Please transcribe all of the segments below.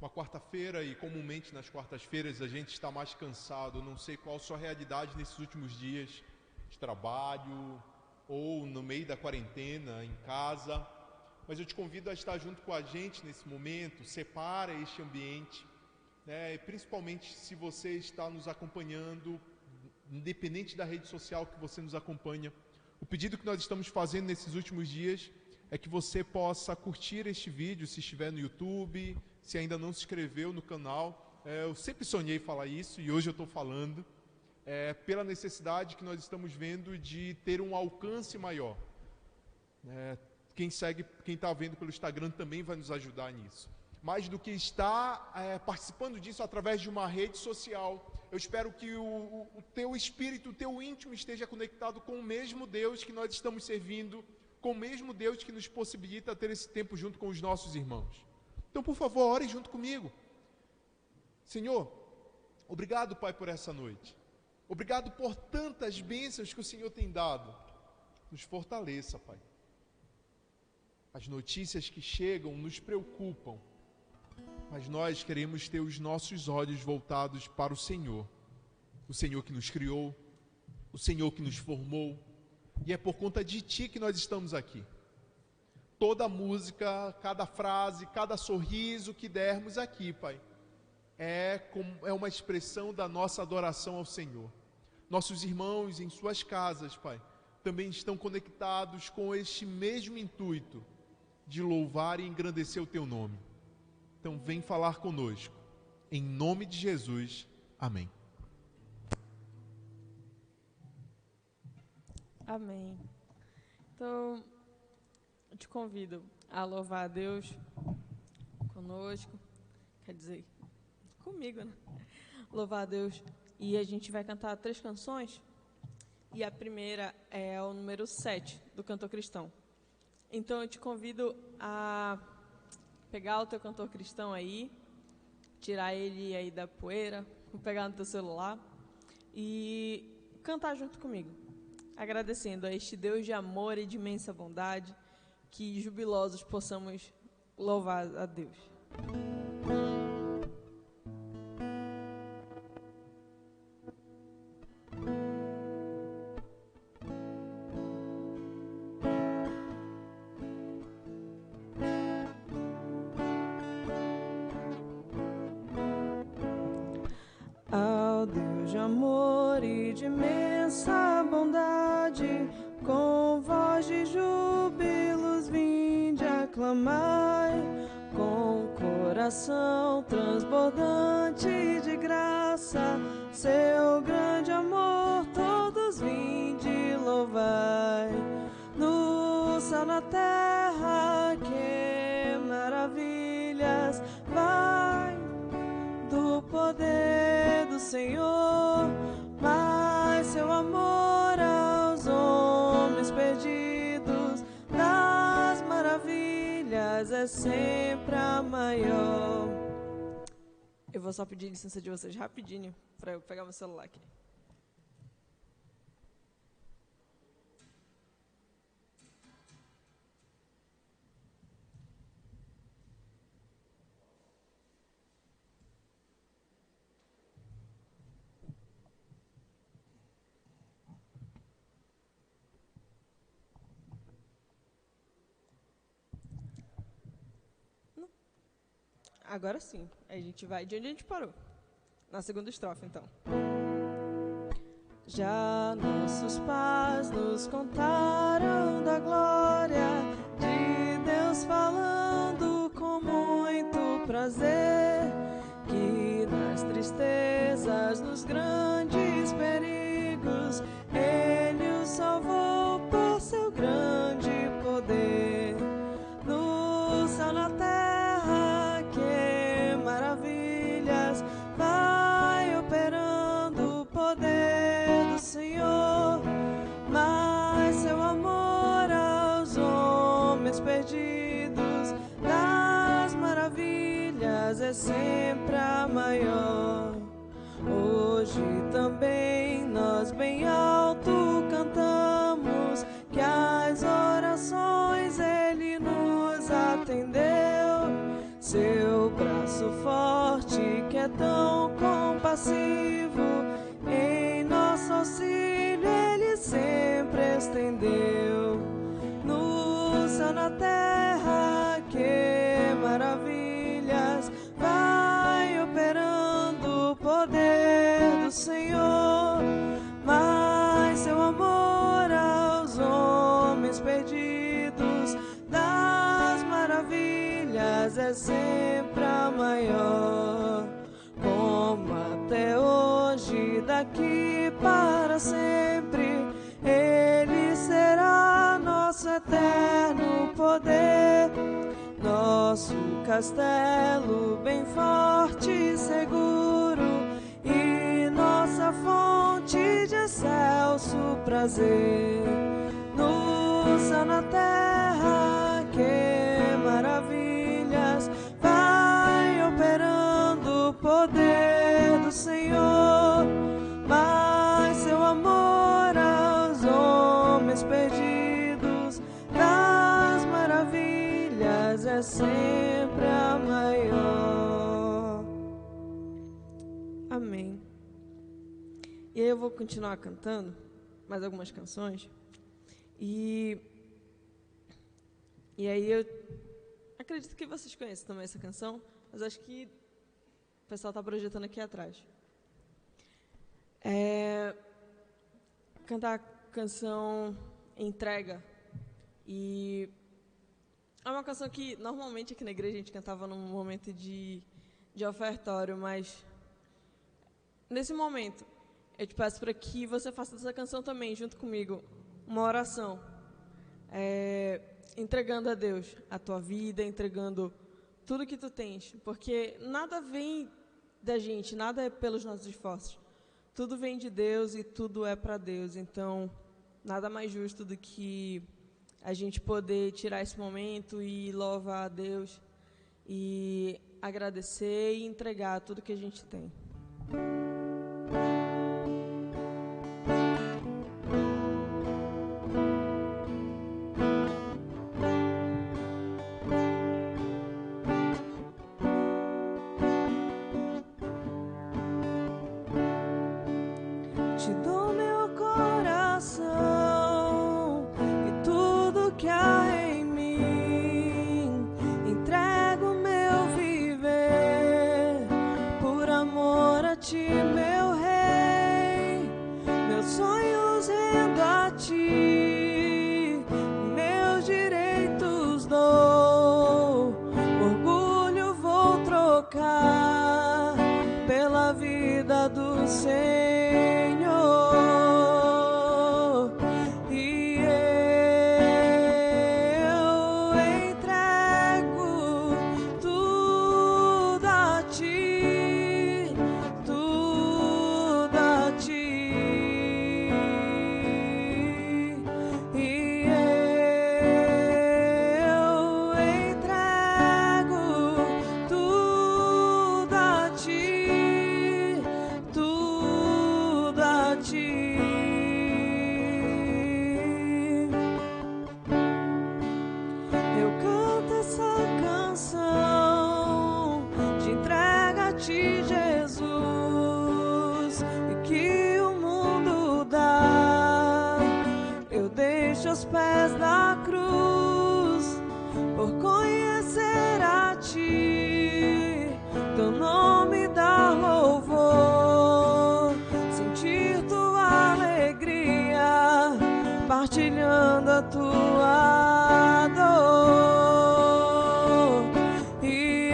uma quarta-feira e comumente nas quartas-feiras a gente está mais cansado. Não sei qual a sua realidade nesses últimos dias de trabalho ou no meio da quarentena, em casa, mas eu te convido a estar junto com a gente nesse momento. Separa este ambiente, né? E principalmente se você está nos acompanhando, independente da rede social que você nos acompanha, o pedido que nós estamos fazendo nesses últimos dias é que você possa curtir este vídeo, se estiver no YouTube, se ainda não se inscreveu no canal. Eu sempre sonhei falar isso e hoje eu estou falando, pela necessidade que nós estamos vendo de ter um alcance maior. Quem está vendo pelo Instagram também vai nos ajudar nisso. Mais do que estar participando disso através de uma rede social, eu espero que o teu espírito, o teu íntimo esteja conectado com o mesmo Deus que nós estamos servindo, com o mesmo Deus que nos possibilita ter esse tempo junto com os nossos irmãos. Então, por favor, ore junto comigo. Senhor, obrigado, Pai, por essa noite. Obrigado por tantas bênçãos que o Senhor tem dado. Nos fortaleça, Pai. As notícias que chegam nos preocupam, mas nós queremos ter os nossos olhos voltados para o Senhor que nos criou, o Senhor que nos formou, e é por conta de Ti que nós estamos aqui. Toda música, cada frase, cada sorriso que dermos aqui, Pai, é uma expressão da nossa adoração ao Senhor. Nossos irmãos em suas casas, Pai, também estão conectados com este mesmo intuito de louvar e engrandecer o Teu nome. Então vem falar conosco, em nome de Jesus, amém. Amém. Então, eu te convido a louvar a Deus conosco, quer dizer, comigo, né? Louvar a Deus, e a gente vai cantar 3 canções, e a primeira é o número 7 do Cantor Cristão. Então eu te convido a pegar o teu cantor cristão aí, tirar ele aí da poeira, pegar no teu celular e cantar junto comigo, agradecendo a este Deus de amor e de imensa bondade, que jubilosos possamos louvar a Deus. Ao Deus de amor e de imensa bondade, com voz de júbilos vinde aclamai, com coração transbordante de graça, seu grande amor todos vinde louvai. No céu, na terra, que maravilhas vai do poder do Senhor, mas seu amor aos homens perdidos das maravilhas é sempre a maior. Eu vou só pedir licença de vocês rapidinho para eu pegar meu celular aqui. Agora sim, a gente vai de onde a gente parou. Na segunda estrofe, então. Já nossos pais nos contaram da glória de Deus, falando com muito prazer, que nas tristezas, nos grandes perigos, Ele os salvou por seu grande poder. No céu, na terra, que maravilhas vai operando o poder do Senhor, mas seu amor aos homens perdidos das maravilhas é sempre a maior. Hoje também nós bem alto cantamos, que as orações Ele nos atendeu, seu braço forte tão compassivo, em nosso auxílio Ele sempre estendeu. No céu, na terra, que maravilhas, vai operando o poder do Senhor. Mas seu amor aos homens perdidos, das maravilhas é sempre a maior. Como até hoje, daqui para sempre, Ele será nosso eterno poder, nosso castelo bem forte e seguro, e nossa fonte de excelso prazer. No céu, na terra, que maravilhas, vai operando o poder do Senhor. Mas seu amor aos homens perdidos, das maravilhas é sempre a maior. Amém. E aí eu vou continuar cantando mais algumas canções. E aí eu acredito que vocês conhecem também essa canção, mas acho que o pessoal está projetando aqui atrás. Cantar a canção Entrega. E é uma canção que normalmente aqui na igreja a gente cantava num momento de ofertório, mas nesse momento eu te peço para que você faça dessa canção também, junto comigo, uma oração, entregando a Deus a tua vida, entregando tudo que tu tens, porque nada vem da gente, nada é pelos nossos esforços, tudo vem de Deus e tudo é para Deus. Então, nada mais justo do que a gente poder tirar esse momento e louvar a Deus e agradecer e entregar tudo que a gente tem. Te dou meu coração e tudo que há em mim, entrego meu viver por amor a ti, meu Rei. Meus sonhos rendo a ti, meus direitos dou, orgulho vou trocar pela vida do Senhor. Aos pés da cruz, por conhecer a ti, teu nome dá louvor, sentir tua alegria, partilhando a tua dor. E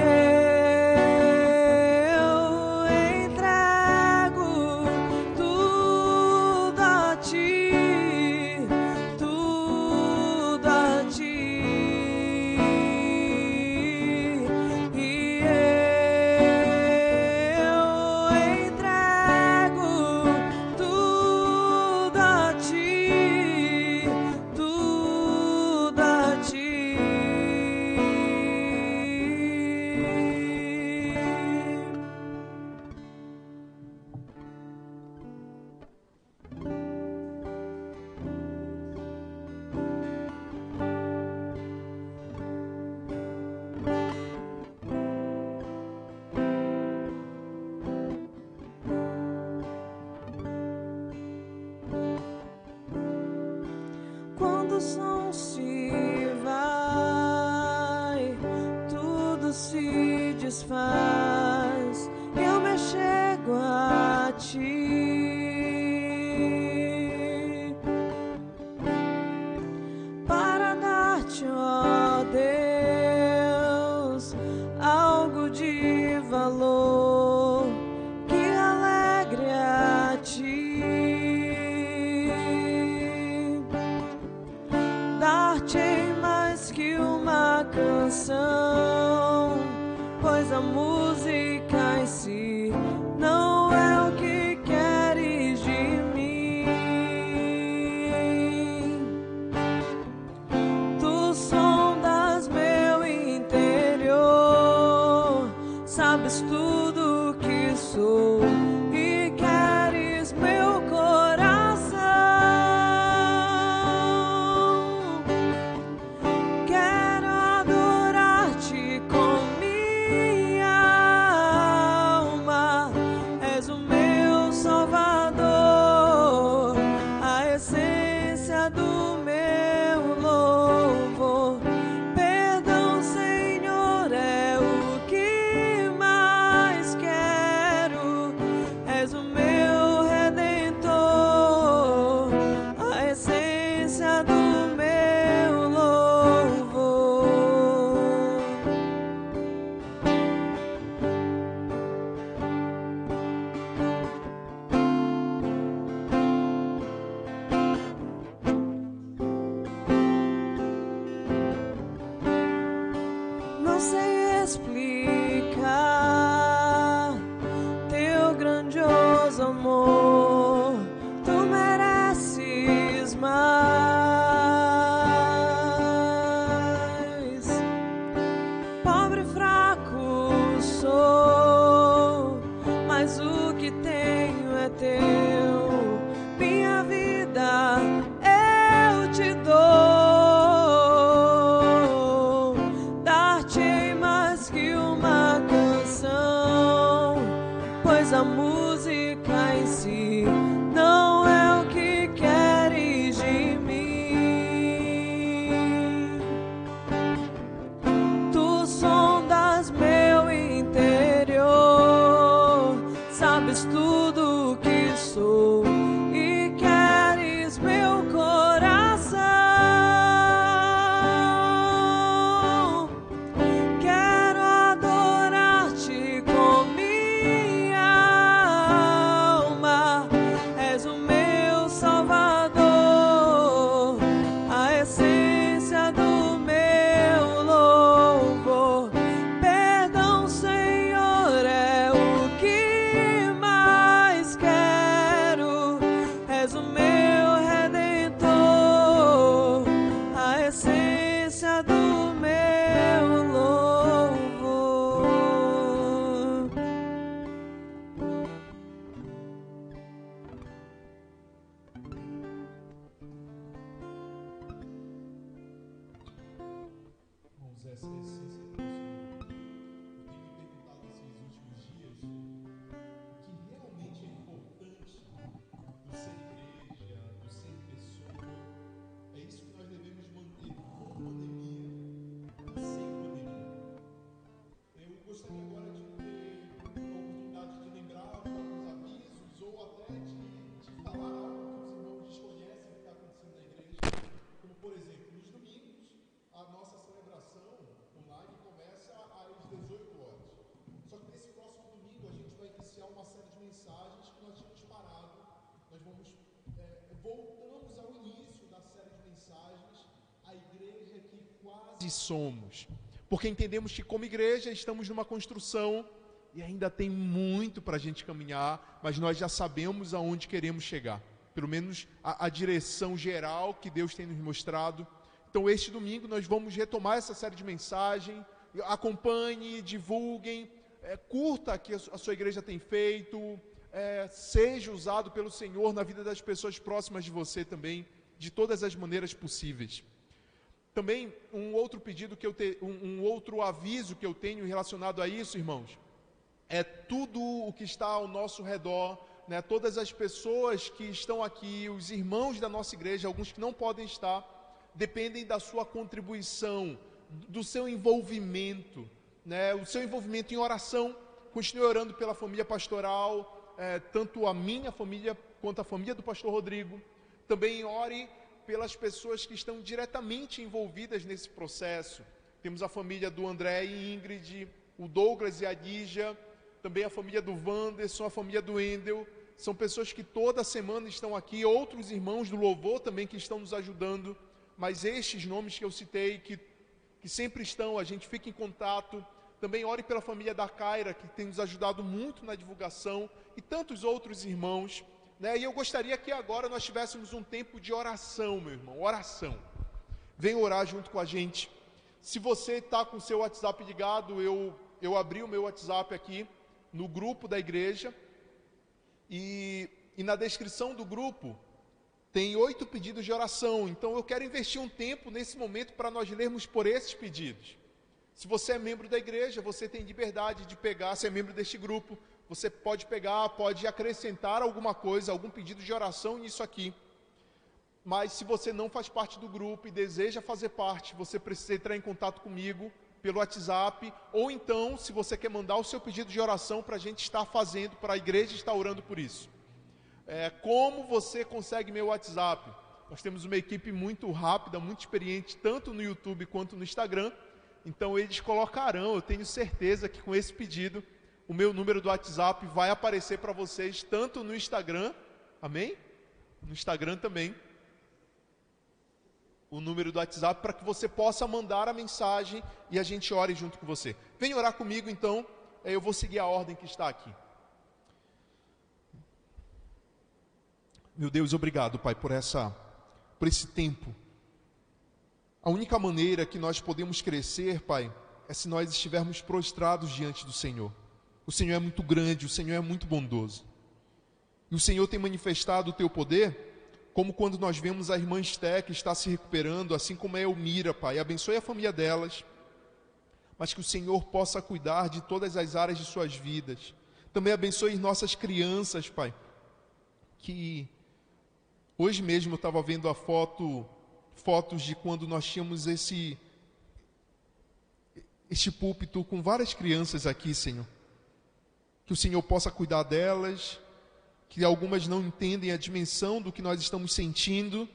eu entrego tudo a ti. canção, pois a música em si não é o que queres de mim. Tu sondas meu interior, sabes tudo que sou e queres meu coração. Quero adorar-te com minha alma. És o meu Salvador, a essência do meu louvor. Perdão, Senhor, é o que mais quero. És o meu Redentor, a essência do meu louvor. Não sei explicar teu grandioso amor, tu mereces mais. Pobre e fraco sou, mas o que tenho é teu. Minha vida eu te dou. Dar-te-ei mais que uma canção, pois a música em si não é o que queres de mim. Tu sondas meu interior, sabes tudo que sou e queres meu coração. Quero adorar-te com minha alma. És o meu Salvador, a essência do meu louvor. Perdão, Senhor, é o que mais quero. És o meu Redentor, a essência do meu louvor. Irmãos, essa é a essência do nosso Deus. Eu tenho me perguntado esses últimos dias o que realmente é importante do ser igreja, do ser pessoa. É isso que nós devemos manter com pandemia e sem pandemia. Eu gostaria agora de ter a oportunidade de lembrar de alguns avisos ou até de falar algo que os irmãos desconhecem que está acontecendo na igreja. Como, por exemplo, nos domingos, a nossa celebração online começa às 18 horas. Só que nesse próximo domingo a gente vai iniciar uma série de mensagens que nós tínhamos parado. Nós voltamos ao início da série de mensagens, a igreja que quase somos. Porque entendemos que como igreja estamos numa construção e ainda tem muito para a gente caminhar, mas nós já sabemos aonde queremos chegar. Pelo menos a direção geral que Deus tem nos mostrado. Então, este domingo nós vamos retomar essa série de mensagem. Acompanhe, divulguem, curta o que a sua igreja tem feito, seja usado pelo Senhor na vida das pessoas próximas de você também, de todas as maneiras possíveis. Também um outro pedido um outro aviso que eu tenho relacionado a isso, irmãos, é tudo o que está ao nosso redor, né? Todas as pessoas que estão aqui, os irmãos da nossa igreja, alguns que não podem estar, dependem da sua contribuição, do seu envolvimento, né? O seu envolvimento em oração. Continue orando pela família pastoral, tanto a minha família quanto a família do pastor Rodrigo. Também ore pelas pessoas que estão diretamente envolvidas nesse processo. Temos a família do André e Ingrid, o Douglas e a Lígia, também a família do Wanderson, a família do Endel. São pessoas que toda semana estão aqui, outros irmãos do louvor também que estão nos ajudando, mas estes nomes que eu citei, que que sempre estão, a gente fica em contato. Também ore pela família da Caira, que tem nos ajudado muito na divulgação, e tantos outros irmãos, né? E eu gostaria que agora nós tivéssemos um tempo de oração, meu irmão, oração. Venha orar junto com a gente. Se você está com o seu WhatsApp ligado, eu abri o meu WhatsApp aqui no grupo da igreja, e na descrição do grupo tem 8 pedidos de oração. Então eu quero investir um tempo nesse momento para nós lermos por esses pedidos. Se você é membro da igreja, você tem liberdade de pegar, se é membro deste grupo, você pode pegar, pode acrescentar alguma coisa, algum pedido de oração nisso aqui. Mas se você não faz parte do grupo e deseja fazer parte, você precisa entrar em contato comigo pelo WhatsApp, ou então, se você quer mandar o seu pedido de oração para a gente estar fazendo, para a igreja estar orando por isso. Como você consegue meu WhatsApp? Nós temos uma equipe muito rápida, muito experiente, tanto no YouTube quanto no Instagram. Então eles colocarão, eu tenho certeza que com esse pedido, o meu número do WhatsApp vai aparecer para vocês, tanto no Instagram, amém? No Instagram também, o número do WhatsApp, para que você possa mandar a mensagem e a gente ore junto com você. Vem orar comigo então, eu vou seguir a ordem que está aqui. Meu Deus, obrigado, Pai, por esse tempo. A única maneira que nós podemos crescer, Pai, é se nós estivermos prostrados diante do Senhor. O Senhor é muito grande, o Senhor é muito bondoso. E o Senhor tem manifestado o teu poder, como quando nós vemos a irmã Esté, que está se recuperando, assim como a Elmira, Pai. Abençoe a família delas, mas que o Senhor possa cuidar de todas as áreas de suas vidas. Também abençoe nossas crianças, Pai, que hoje mesmo eu estava vendo fotos de quando nós tínhamos este púlpito com várias crianças aqui, Senhor. Que o Senhor possa cuidar delas, que algumas não entendem a dimensão do que nós estamos sentindo,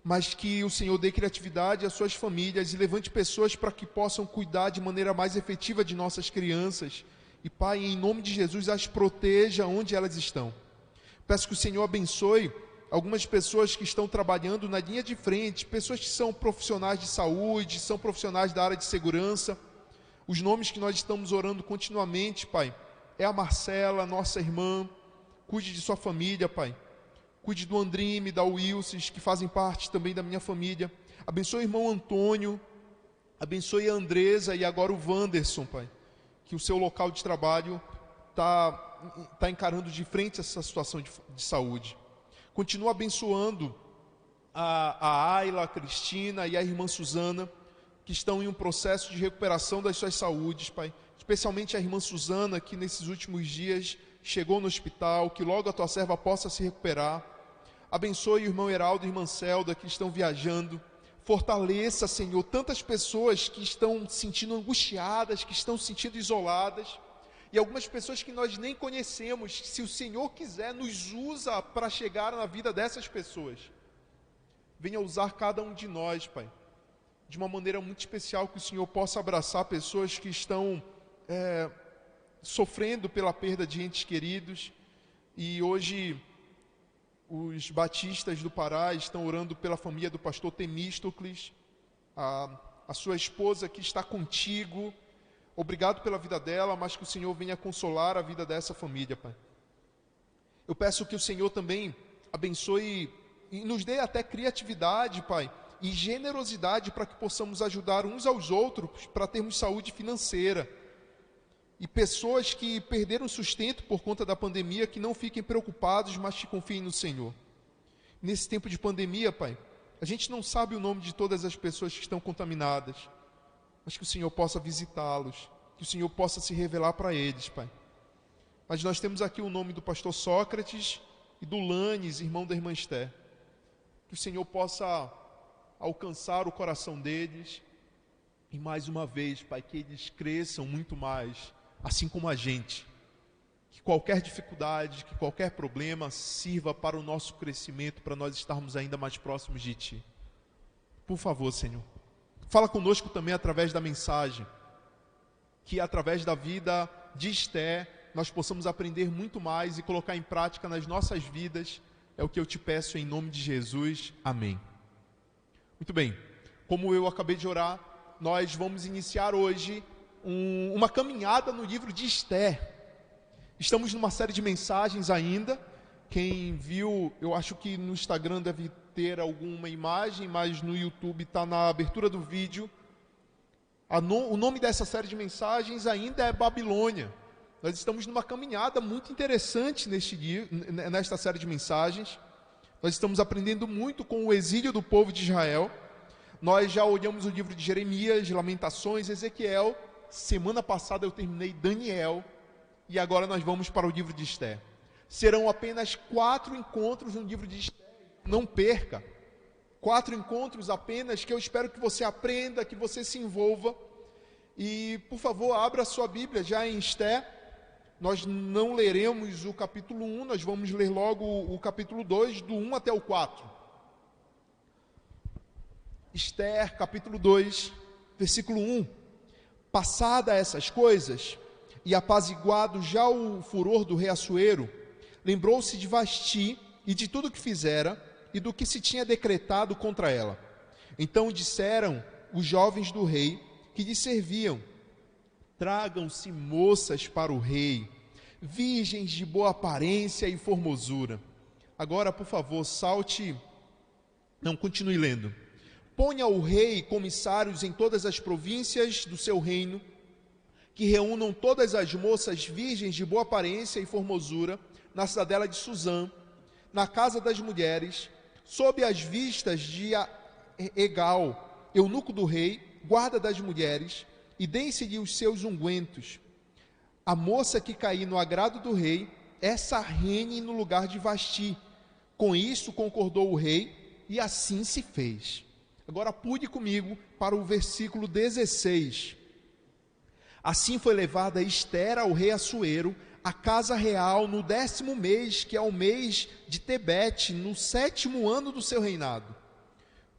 mas que o Senhor dê criatividade às suas famílias e levante pessoas para que possam cuidar de maneira mais efetiva de nossas crianças. E, Pai, em nome de Jesus, as proteja onde elas estão. Peço que o Senhor abençoe algumas pessoas que estão trabalhando na linha de frente, pessoas que são profissionais de saúde, são profissionais da área de segurança. Os nomes que nós estamos orando continuamente, Pai, é a Marcela, nossa irmã. Cuide de sua família, Pai. Cuide do Andrime, da Wilsis, que fazem parte também da minha família. Abençoe o irmão Antônio, abençoe a Andresa e agora o Wanderson, Pai, que o seu local de trabalho está encarando de frente essa situação de saúde. Continua abençoando a Ayla, a Cristina e a irmã Suzana, que estão em um processo de recuperação das suas saúdes, Pai. Especialmente a irmã Suzana, que nesses últimos dias chegou no hospital, que logo a tua serva possa se recuperar. Abençoe o irmão Heraldo e a irmã Celda, que estão viajando. Fortaleça, Senhor, tantas pessoas que estão se sentindo angustiadas, que estão se sentindo isoladas. E algumas pessoas que nós nem conhecemos, se o Senhor quiser, nos usa para chegar na vida dessas pessoas. Venha usar cada um de nós, Pai, de uma maneira muito especial, que o Senhor possa abraçar pessoas que estão sofrendo pela perda de entes queridos. E hoje os batistas do Pará estão orando pela família do pastor Temístocles, a sua esposa que está contigo. Obrigado pela vida dela, mas que o Senhor venha consolar a vida dessa família, Pai. Eu peço que o Senhor também abençoe e nos dê até criatividade, Pai, e generosidade para que possamos ajudar uns aos outros para termos saúde financeira. E pessoas que perderam sustento por conta da pandemia, que não fiquem preocupados, mas que confiem no Senhor. Nesse tempo de pandemia, Pai, a gente não sabe o nome de todas as pessoas que estão contaminadas, mas que o Senhor possa visitá-los, que o Senhor possa se revelar para eles, Pai. Mas nós temos aqui o nome do pastor Sócrates e do Lanes, irmão da irmã Esté. Que o Senhor possa alcançar o coração deles e mais uma vez, Pai, que eles cresçam muito mais, assim como a gente. Que qualquer dificuldade, que qualquer problema sirva para o nosso crescimento, para nós estarmos ainda mais próximos de Ti. Por favor, Senhor. Fala conosco também através da mensagem, que através da vida de Esté, nós possamos aprender muito mais e colocar em prática nas nossas vidas. É o que eu te peço em nome de Jesus. Amém. Muito bem, como eu acabei de orar, nós vamos iniciar hoje uma caminhada no livro de Esther. Estamos numa série de mensagens ainda. Quem viu, eu acho que no Instagram deve ter alguma imagem, mas no YouTube está na abertura do vídeo. O nome dessa série de mensagens ainda é Babilônia. Nós estamos numa caminhada muito interessante nesta série de mensagens. Nós estamos aprendendo muito com o exílio do povo de Israel. Nós já olhamos o livro de Jeremias, Lamentações, Ezequiel. Semana passada eu terminei Daniel. E agora nós vamos para o livro de Esther. Serão apenas 4 encontros no livro de Esther. Não perca. 4 encontros apenas, que eu espero que você aprenda, que você se envolva. E, por favor, abra sua Bíblia já em Esther. Nós não leremos o capítulo 1, nós vamos ler logo o capítulo 2, do 1 até o 4. Esther, capítulo 2, versículo 1. Passada essas coisas, e apaziguado já o furor do rei Assuero, lembrou-se de Vasti e de tudo que fizera, e do que se tinha decretado contra ela. Então disseram os jovens do rei, que lhe serviam: tragam-se moças para o rei, virgens de boa aparência e formosura. Agora, por favor, continue lendo. Ponha o rei comissários em todas as províncias do seu reino, que reúnam todas as moças virgens de boa aparência e formosura, na cidadela de Suzã, na casa das mulheres, sob as vistas de Egal, eunuco do rei, guarda das mulheres, e deem-se-lhe os seus ungüentos. A moça que cair no agrado do rei, essa reine no lugar de Vasti. Com isso concordou o rei, e assim se fez. Agora pule comigo para o versículo 16. Assim foi levada Esther ao rei Assuero, à casa real, no 10º mês, que é o mês de Tebete, no 7º ano do seu reinado.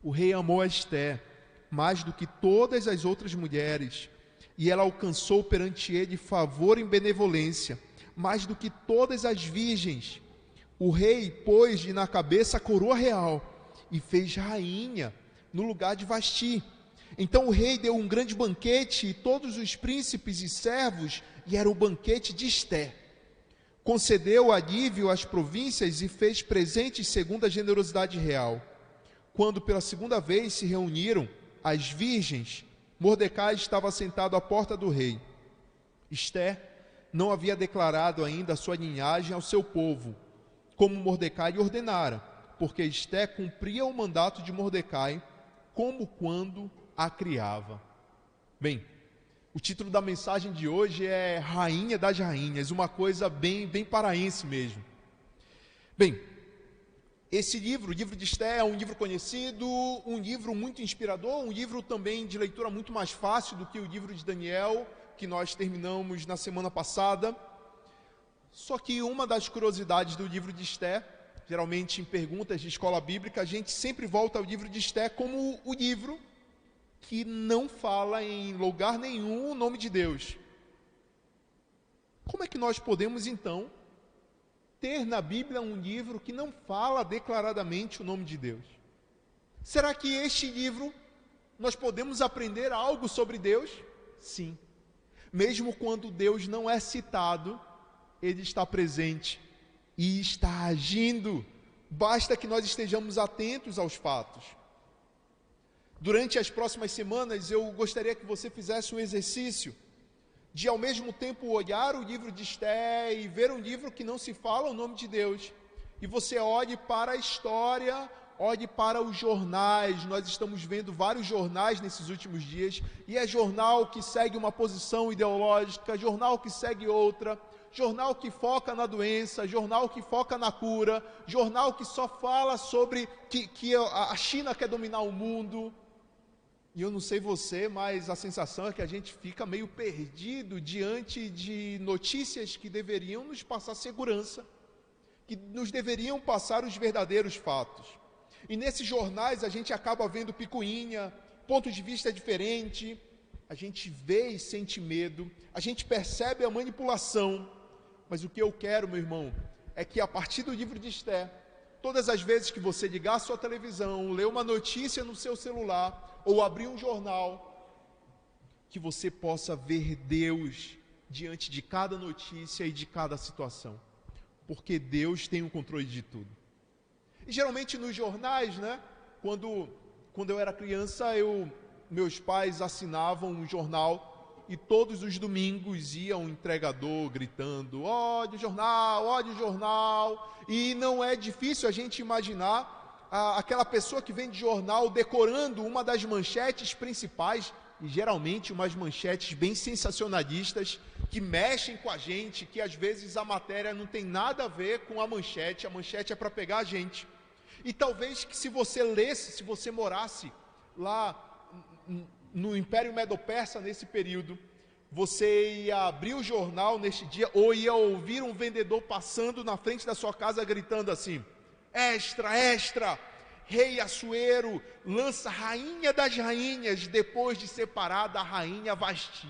O rei amou a Esther mais do que todas as outras mulheres, e ela alcançou perante ele favor em benevolência, mais do que todas as virgens. O rei pôs-lhe na cabeça a coroa real, e fez rainha no lugar de Vasti. Então o rei deu um grande banquete, e todos os príncipes e servos, e era o banquete de Esther. Concedeu alívio às províncias e fez presentes segundo a generosidade real. Quando pela segunda vez se reuniram as virgens, Mordecai estava sentado à porta do rei. Esther não havia declarado ainda a sua linhagem ao seu povo, como Mordecai lhe ordenara, porque Esther cumpria o mandato de Mordecai, como quando a criava. Bem, o título da mensagem de hoje é Rainha das Rainhas, uma coisa bem paraense mesmo. Bem, esse livro, o livro de Esther, é um livro conhecido, um livro muito inspirador, um livro também de leitura muito mais fácil do que o livro de Daniel, que nós terminamos na semana passada. Só que uma das curiosidades do livro de Esther, geralmente em perguntas de escola bíblica, a gente sempre volta ao livro de Esther como o livro que não fala em lugar nenhum o nome de Deus. Como é que nós podemos, então, ter na Bíblia um livro que não fala declaradamente o nome de Deus? Será que este livro nós podemos aprender algo sobre Deus? Sim. Mesmo quando Deus não é citado, Ele está presente e está agindo. Basta que nós estejamos atentos aos fatos. Durante as próximas semanas, eu gostaria que você fizesse um exercício de, ao mesmo tempo, olhar o livro de Esther e ver um livro que não se fala o nome de Deus. E você olhe para a história, olhe para os jornais. Nós estamos vendo vários jornais nesses últimos dias, e é jornal que segue uma posição ideológica, jornal que segue outra, jornal que foca na doença, jornal que foca na cura, jornal que só fala sobre que a China quer dominar o mundo. E eu não sei você, mas a sensação é que a gente fica meio perdido diante de notícias que deveriam nos passar segurança, que nos deveriam passar os verdadeiros fatos. E nesses jornais a gente acaba vendo picuinha, ponto de vista diferente, a gente vê e sente medo, a gente percebe a manipulação. Mas o que eu quero, meu irmão, é que a partir do livro de Esther, todas as vezes que você ligar a sua televisão, ler uma notícia no seu celular, ou abrir um jornal, que você possa ver Deus diante de cada notícia e de cada situação, porque Deus tem o controle de tudo. E geralmente nos jornais, né, quando eu era criança, meus pais assinavam um jornal e todos os domingos ia um entregador gritando: ódio jornal, e não é difícil a gente imaginar aquela pessoa que vende jornal decorando uma das manchetes principais, e geralmente umas manchetes bem sensacionalistas, que mexem com a gente, que às vezes a matéria não tem nada a ver com a manchete é para pegar a gente. E talvez que se você lesse, se você morasse lá no Império Medo-Persa nesse período, você ia abrir o jornal neste dia, ou ia ouvir um vendedor passando na frente da sua casa gritando assim: extra, extra, rei Assuero lança rainha das rainhas depois de separada a rainha Vasti.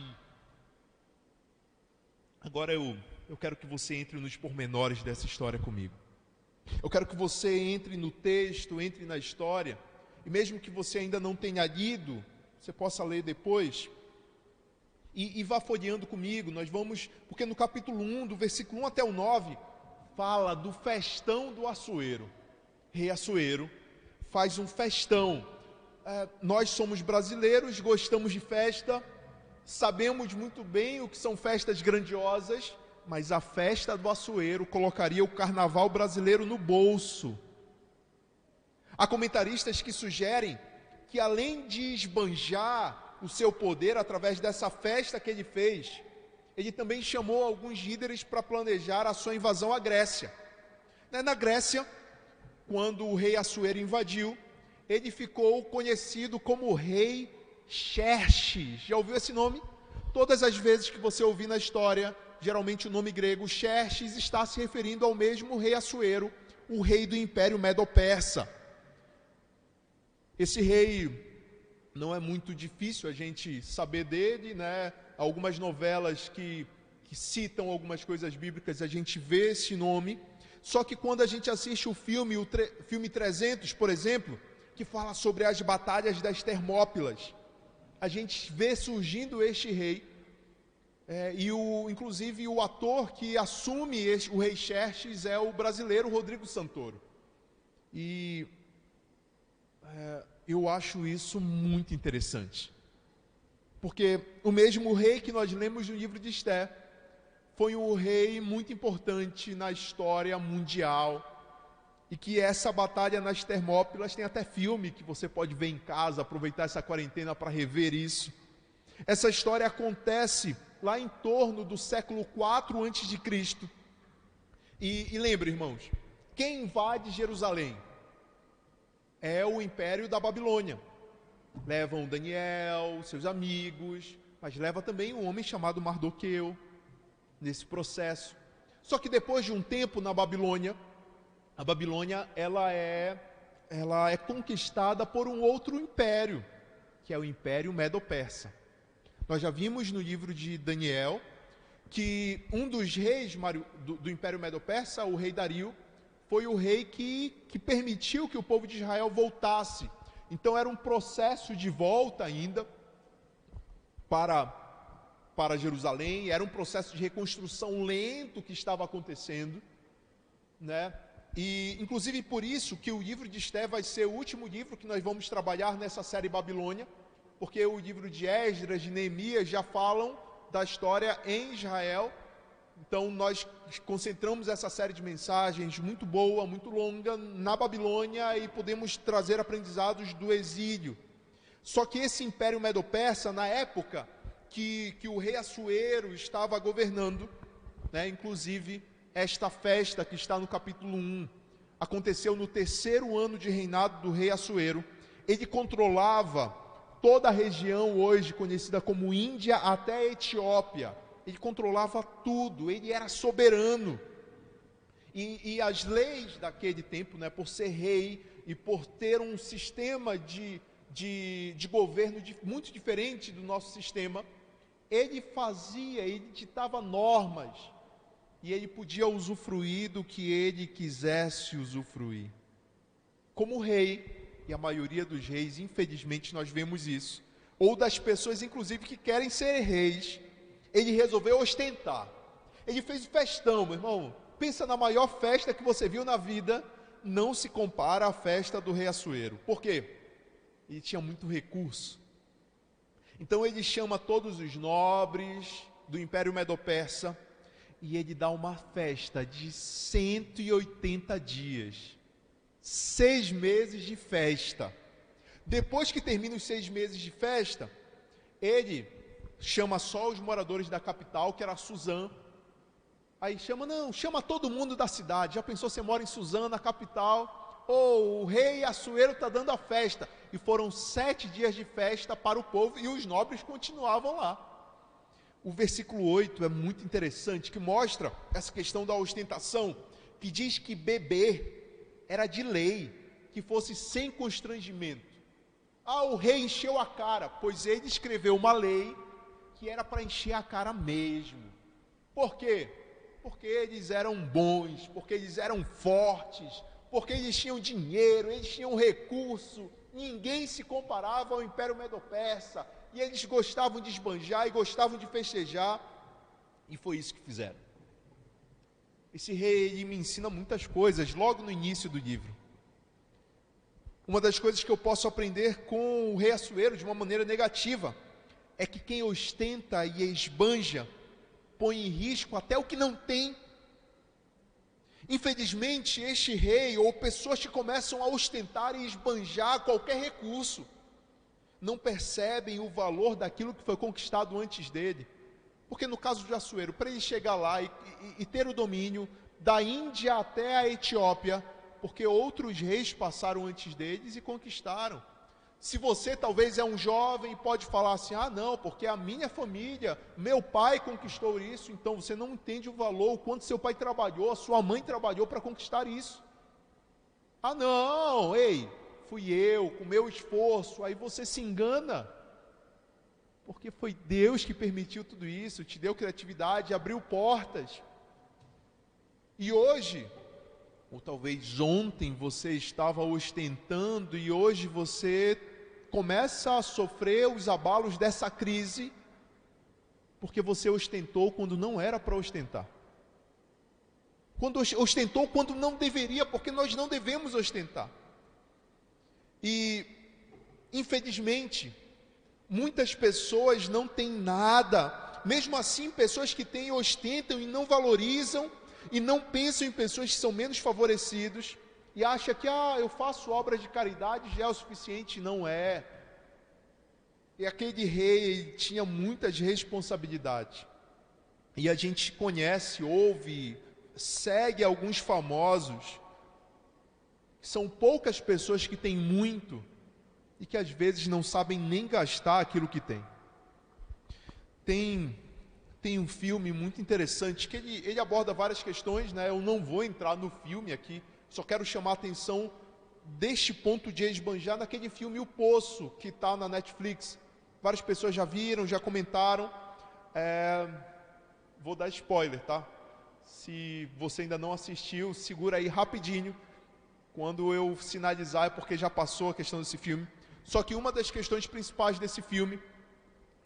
Agora eu quero que você entre nos pormenores dessa história comigo. Eu quero que você entre no texto, entre na história, e mesmo que você ainda não tenha lido, você possa ler depois, e vá folheando comigo. Nós vamos, porque no capítulo 1, do versículo 1 até o 9, fala do festão do Assuero. Rei Assuero faz um festão. Nós somos brasileiros, gostamos de festa, sabemos muito bem o que são festas grandiosas, mas a festa do Assuero colocaria o carnaval brasileiro no bolso. Há comentaristas que sugerem que, além de esbanjar o seu poder através dessa festa que ele fez, ele também chamou alguns líderes para planejar a sua invasão à Grécia. Na Grécia, quando o rei Assuero invadiu, ele ficou conhecido como rei Xerxes. Já ouviu esse nome? Todas as vezes que você ouvir na história, geralmente o nome grego Xerxes está se referindo ao mesmo rei Assuero, o rei do Império Medo-Persa. Esse rei não é muito difícil a gente saber dele, né? Algumas novelas que citam algumas coisas bíblicas, a gente vê esse nome. Só que quando a gente assiste o filme 300, por exemplo, que fala sobre as batalhas das Termópilas, a gente vê surgindo este rei, inclusive o ator que assume o rei Xerxes é o brasileiro Rodrigo Santoro. E eu acho isso muito interessante, porque o mesmo rei que nós lemos no livro de Esté foi um rei muito importante na história mundial, e que essa batalha nas Termópilas tem até filme que você pode ver em casa, aproveitar essa quarentena para rever isso. Essa história acontece lá em torno do século IV a.C. E lembre, irmãos, quem invade Jerusalém é o Império da Babilônia. Levam Daniel, seus amigos, mas leva também um homem chamado Mardoqueu nesse processo. Só que depois de um tempo na Babilônia, a Babilônia ela é conquistada por um outro império, que é o Império Medo-Persa. Nós já vimos no livro de Daniel que um dos reis do Império Medo-Persa, o rei Dario, foi o rei que permitiu que o povo de Israel voltasse. Então era um processo de volta ainda para Jerusalém, era um processo de reconstrução lento que estava acontecendo, né? E inclusive por isso que o livro de Esté vai ser o último livro que nós vamos trabalhar nessa série Babilônia, porque o livro de Esdras, de Neemias já falam da história em Israel. Então nós concentramos essa série de mensagens muito boa, muito longa, na Babilônia, e podemos trazer aprendizados do exílio. Só que esse Império Medo-Persa, na época que o rei Assuero estava governando, né, inclusive esta festa que está no capítulo 1, aconteceu no 3º ano de reinado do rei Assuero. Ele controlava toda a região hoje conhecida como Índia até a Etiópia. Ele controlava tudo, ele era soberano. E as leis daquele tempo, né, por ser rei e por ter um sistema de governo muito diferente do nosso sistema, ele ditava normas, e ele podia usufruir do que ele quisesse usufruir. Como rei, e a maioria dos reis, infelizmente nós vemos isso, ou das pessoas, inclusive, que querem ser reis, ele resolveu ostentar. Ele fez festão, meu irmão. Pensa na maior festa que você viu na vida, não se compara à festa do rei Assuero. Por quê? Ele tinha muito recurso. Então ele chama todos os nobres do Império Medo-Persa e ele dá uma festa de 180 dias. 6 meses de festa. Depois que termina os 6 meses de festa, ele chama só os moradores da capital, que era Suzã. Aí chama todo mundo da cidade. Já pensou, você mora em Suzã, na capital? O rei Assuero está dando a festa. E foram 7 dias de festa para o povo e os nobres continuavam lá. O versículo 8 é muito interessante, que mostra essa questão da ostentação, que diz que beber era de lei, que fosse sem constrangimento. O rei encheu a cara, pois ele escreveu uma lei que era para encher a cara mesmo. Por quê? Porque eles eram bons, porque eles eram fortes, porque eles tinham dinheiro, eles tinham recurso. Ninguém se comparava ao Império Medo-Persa, e eles gostavam de esbanjar e gostavam de festejar, e foi isso que fizeram. Esse rei, ele me ensina muitas coisas logo no início do livro. Uma das coisas que eu posso aprender com o rei Assuero de uma maneira negativa é que quem ostenta e esbanja põe em risco até o que não tem. Infelizmente, este rei ou pessoas que começam a ostentar e esbanjar qualquer recurso não percebem o valor daquilo que foi conquistado antes dele. Porque no caso de Assuero, para ele chegar lá e ter o domínio da Índia até a Etiópia, porque outros reis passaram antes deles e conquistaram. Se você talvez é um jovem e pode falar assim, não, porque a minha família, meu pai conquistou isso, então você não entende o valor, o quanto seu pai trabalhou, a sua mãe trabalhou para conquistar isso. Não, fui eu, com meu esforço. Aí você se engana, porque foi Deus que permitiu tudo isso, te deu criatividade, abriu portas. E hoje, ou talvez ontem, você estava ostentando e hoje você começa a sofrer os abalos dessa crise, porque você ostentou quando não era para ostentar. Quando ostentou quando não deveria, porque nós não devemos ostentar. E, infelizmente, muitas pessoas não têm nada, mesmo assim, pessoas que têm, ostentam e não valorizam, e não pensam em pessoas que são menos favorecidos, e acham que, eu faço obras de caridade, já é o suficiente. Não é. E aquele rei tinha muitas responsabilidades, e a gente conhece, ouve, segue alguns famosos, são poucas pessoas que têm muito, e que às vezes não sabem nem gastar aquilo que têm. Tem um filme muito interessante, que ele aborda várias questões, né? Eu não vou entrar no filme aqui, só quero chamar a atenção deste ponto de esbanjar naquele filme O Poço, que está na Netflix. Várias pessoas já viram, já comentaram. Vou dar spoiler, tá? Se você ainda não assistiu, segura aí rapidinho. Quando eu sinalizar é porque já passou a questão desse filme. Só que uma das questões principais desse filme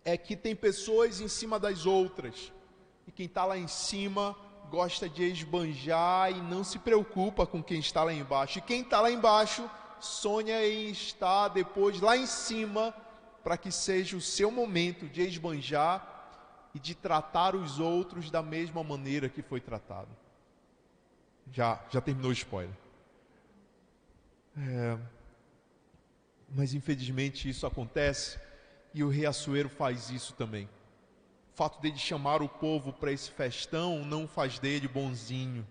é que tem pessoas em cima das outras, e quem está lá em cima gosta de esbanjar e não se preocupa com quem está lá embaixo, e quem está lá embaixo sonha em estar depois lá em cima, para que seja o seu momento de esbanjar e de tratar os outros da mesma maneira que foi tratado. Já terminou o spoiler. Mas infelizmente isso acontece, e o rei Assuero faz isso também. O fato dele chamar o povo para esse festão não faz dele bonzinho,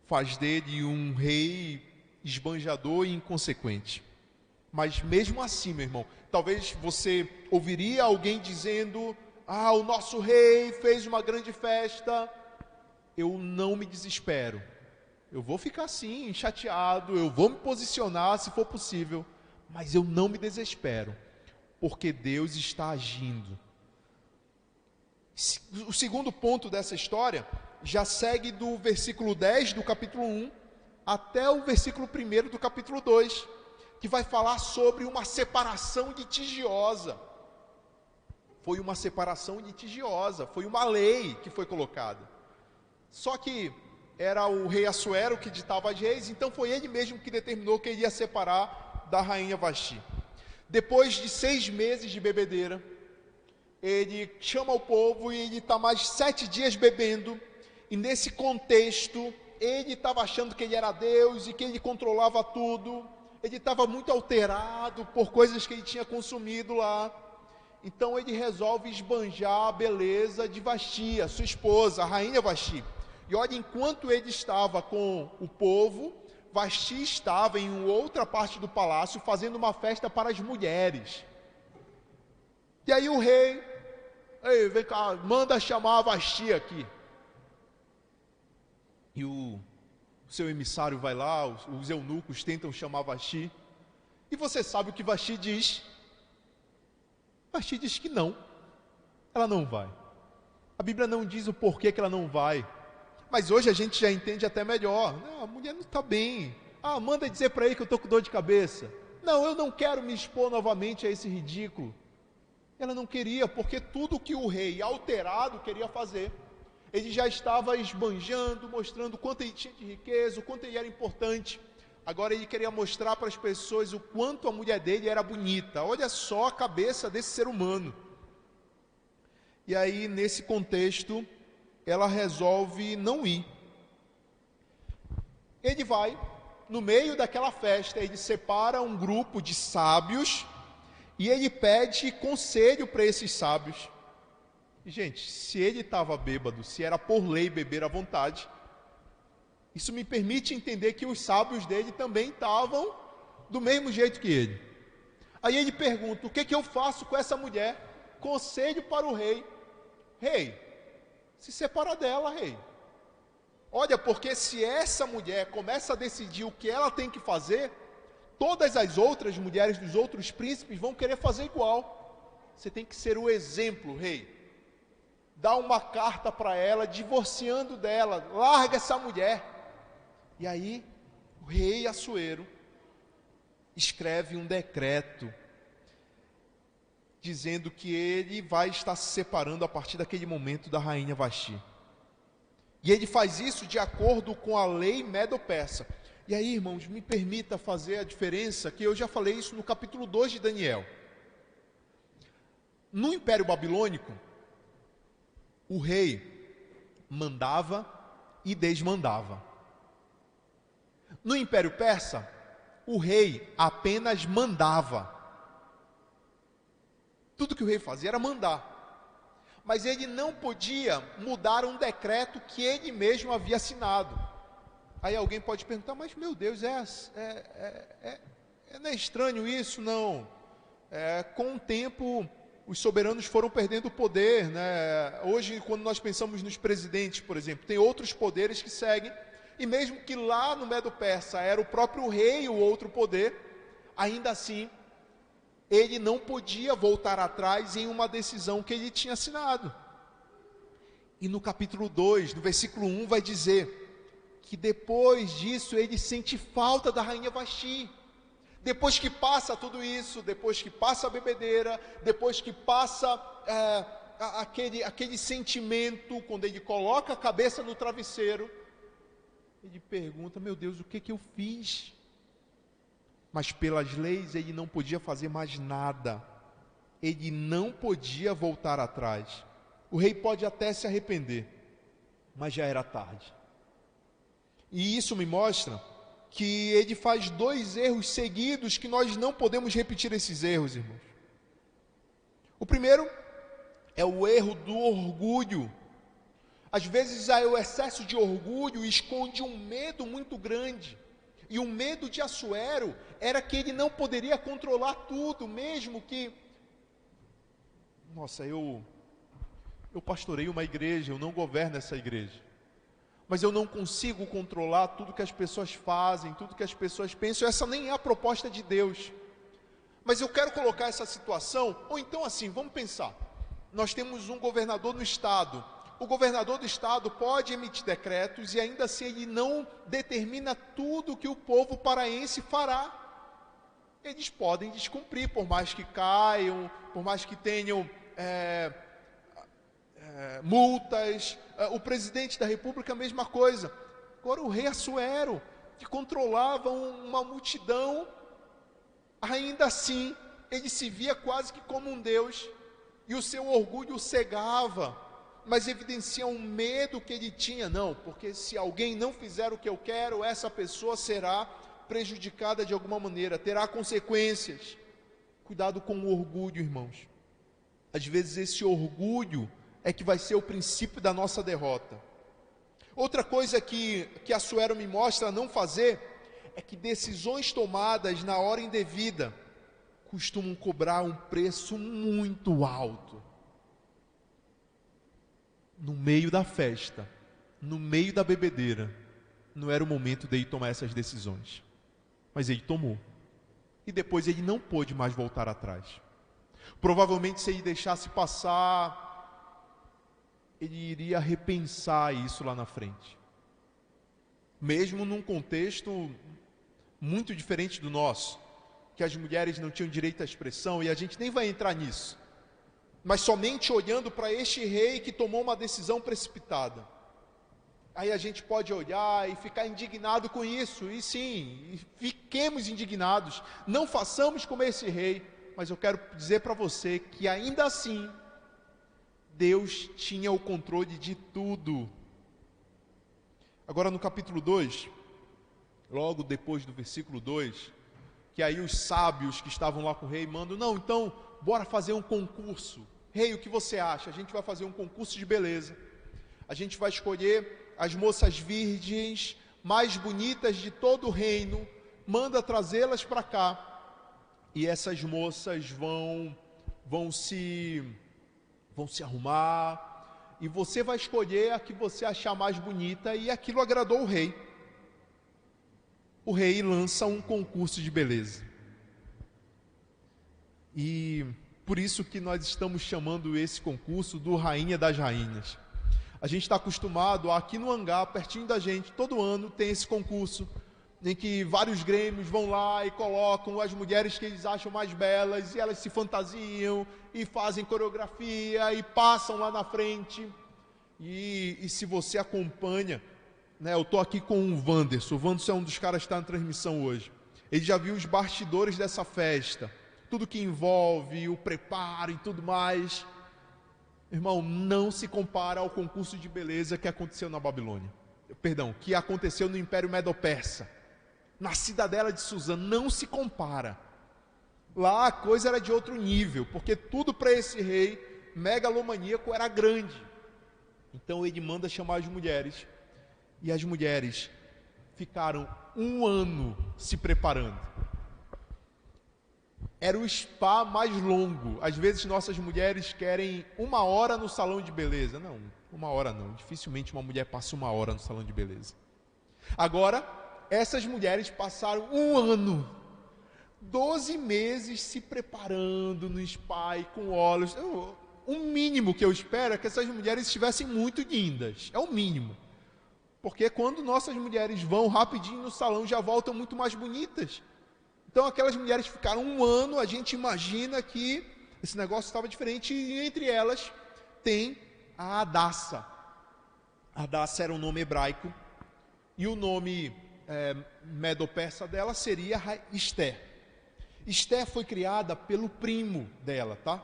faz dele um rei esbanjador e inconsequente. Mas mesmo assim, meu irmão, talvez você ouviria alguém dizendo, o nosso rei fez uma grande festa. Eu não me desespero, eu vou ficar assim, chateado, eu vou me posicionar se for possível, mas eu não me desespero, porque Deus está agindo. O segundo ponto dessa história já segue do versículo 10 do capítulo 1 até o versículo 1 do capítulo 2. que vai falar sobre uma separação litigiosa. Foi uma separação litigiosa, foi uma lei que foi colocada. Só que era o rei Assuero que ditava as leis, então foi ele mesmo que determinou que ele ia separar da rainha Vasti. Depois de 6 meses de bebedeira, ele chama o povo e ele está mais 7 dias bebendo, e nesse contexto, ele estava achando que ele era Deus e que ele controlava tudo, ele estava muito alterado por coisas que ele tinha consumido lá. Então ele resolve esbanjar a beleza de Vasti, a sua esposa, a rainha Vasti. E olha, enquanto ele estava com o povo, Vasti estava em outra parte do palácio fazendo uma festa para as mulheres. E aí o rei, ei, vem cá, manda chamar a Vasti aqui. E o seu emissário vai lá, os eunucos tentam chamar Vasti. E você sabe o que Vasti diz? Vasti diz que não, ela não vai. A Bíblia não diz o porquê que ela não vai, mas hoje a gente já entende até melhor. Não, a mulher não está bem. Manda dizer para ele que eu estou com dor de cabeça. Não, eu não quero me expor novamente a esse ridículo. Ela não queria, porque tudo que o rei alterado queria fazer, ele já estava esbanjando, mostrando o quanto ele tinha de riqueza, o quanto ele era importante. Agora ele queria mostrar para as pessoas o quanto a mulher dele era bonita. Olha só a cabeça desse ser humano. E aí, nesse contexto, ela resolve não ir. Ele vai, no meio daquela festa, ele separa um grupo de sábios e ele pede conselho para esses sábios. E, gente, se ele estava bêbado, se era por lei beber à vontade, isso me permite entender que os sábios dele também estavam do mesmo jeito que ele. Aí ele pergunta, o que eu faço com essa mulher? Conselho para o rei. Rei, se separa dela, rei. Olha, porque se essa mulher começa a decidir o que ela tem que fazer, todas as outras mulheres dos outros príncipes vão querer fazer igual. Você tem que ser o exemplo, rei. Dá uma carta para ela, divorciando dela, larga essa mulher. E aí, o rei Assuero escreve um decreto dizendo que ele vai estar se separando a partir daquele momento da rainha Vasti. E ele faz isso de acordo com a lei medo-persa. E aí, irmãos, me permita fazer a diferença, que eu já falei isso no capítulo 2 de Daniel. No Império Babilônico, o rei mandava e desmandava. No Império Persa, o rei apenas mandava. Tudo que o rei fazia era mandar. Mas ele não podia mudar um decreto que ele mesmo havia assinado. Aí alguém pode perguntar, mas meu Deus, não é estranho isso? Não. Com o tempo, os soberanos foram perdendo o poder, né? Hoje, quando nós pensamos nos presidentes, por exemplo, tem outros poderes que seguem. E mesmo que lá no Medo-Persa era o próprio rei o outro poder, ainda assim, ele não podia voltar atrás em uma decisão que ele tinha assinado. E no capítulo 2, no versículo 1, vai dizer que depois disso ele sente falta da rainha Vasti. Depois que passa tudo isso, depois que passa a bebedeira, depois que passa aquele sentimento, quando ele coloca a cabeça no travesseiro, ele pergunta, meu Deus, o que eu fiz? Mas pelas leis ele não podia fazer mais nada. Ele não podia voltar atrás. O rei pode até se arrepender, mas já era tarde. E isso me mostra que ele faz 2 erros seguidos que nós não podemos repetir esses erros, irmãos. O primeiro é o erro do orgulho. Às vezes o excesso de orgulho esconde um medo muito grande. E o medo de Assuero era que ele não poderia controlar tudo, mesmo que... Nossa, eu pastoreio uma igreja, eu não governo essa igreja. Mas eu não consigo controlar tudo que as pessoas fazem, tudo que as pessoas pensam. Essa nem é a proposta de Deus. Mas eu quero colocar essa situação, ou então assim, vamos pensar. Nós temos um governador no estado. O governador do estado pode emitir decretos e ainda assim ele não determina tudo que o povo paraense fará. eles podem descumprir, por mais que caiam, por mais que tenham multas. O presidente da república, a mesma coisa. Agora o rei Assuero, que controlava uma multidão, ainda assim, ele se via quase que como um deus, e o seu orgulho o cegava, mas evidencia um medo que ele tinha. Não, porque se alguém não fizer o que eu quero, essa pessoa será prejudicada de alguma maneira, terá consequências. Cuidado com o orgulho, irmãos. Às vezes esse orgulho é que vai ser o princípio da nossa derrota. Outra coisa que Assuero me mostra não fazer é que decisões tomadas na hora indevida costumam cobrar um preço muito alto. No meio da festa, no meio da bebedeira, não era o momento dele tomar essas decisões. Mas ele tomou. E depois ele não pôde mais voltar atrás. Provavelmente, se ele deixasse passar, ele iria repensar isso lá na frente. Mesmo num contexto muito diferente do nosso, que as mulheres não tinham direito à expressão, e a gente nem vai entrar nisso. Mas somente olhando para este rei que tomou uma decisão precipitada. Aí a gente pode olhar e ficar indignado com isso, e sim, fiquemos indignados, não façamos como esse rei, mas eu quero dizer para você que ainda assim, Deus tinha o controle de tudo. Agora no capítulo 2, logo depois do versículo 2, que aí os sábios que estavam lá com o rei mandam, não, então, bora fazer um concurso. Rei, o que você acha? A gente vai fazer um concurso de beleza. A gente vai escolher as moças virgens mais bonitas de todo o reino, manda trazê-las para cá, e essas moças vão se arrumar, e você vai escolher a que você achar mais bonita, e aquilo agradou o rei. O rei lança um concurso de beleza, e por isso que nós estamos chamando esse concurso do Rainha das Rainhas. A gente está acostumado, aqui no hangar, pertinho da gente, todo ano tem esse concurso, em que vários grêmios vão lá e colocam as mulheres que eles acham mais belas, e elas se fantasiam, e fazem coreografia, e passam lá na frente. E se você acompanha, né, eu estou aqui com o Wanderson é um dos caras que está na transmissão hoje. Ele já viu os bastidores dessa festa, tudo que envolve, o preparo e tudo mais. Irmão, não se compara ao concurso de beleza que aconteceu na Babilônia. Perdão, que aconteceu no Império Medo-Persa, na cidadela de Suzã. Não se compara. Lá a coisa era de outro nível, porque tudo para esse rei megalomaníaco era grande. Então ele manda chamar as mulheres, e as mulheres ficaram 1 ano se preparando. Era o spa mais longo. Às vezes nossas mulheres querem 1 hora no salão de beleza. Não, 1 hora não. Dificilmente uma mulher passa 1 hora no salão de beleza. Agora, essas mulheres passaram 1 ano, 12 meses se preparando no spa e com óleos. O mínimo que eu espero é que essas mulheres estivessem muito lindas. É o mínimo. Porque quando nossas mulheres vão rapidinho no salão, já voltam muito mais bonitas. Então aquelas mulheres ficaram 1 ano, a gente imagina que esse negócio estava diferente, e entre elas tem a Hadassa. Hadassa era um nome hebraico, e o nome medo-persa dela seria Esté. Esté foi criada pelo primo dela, tá?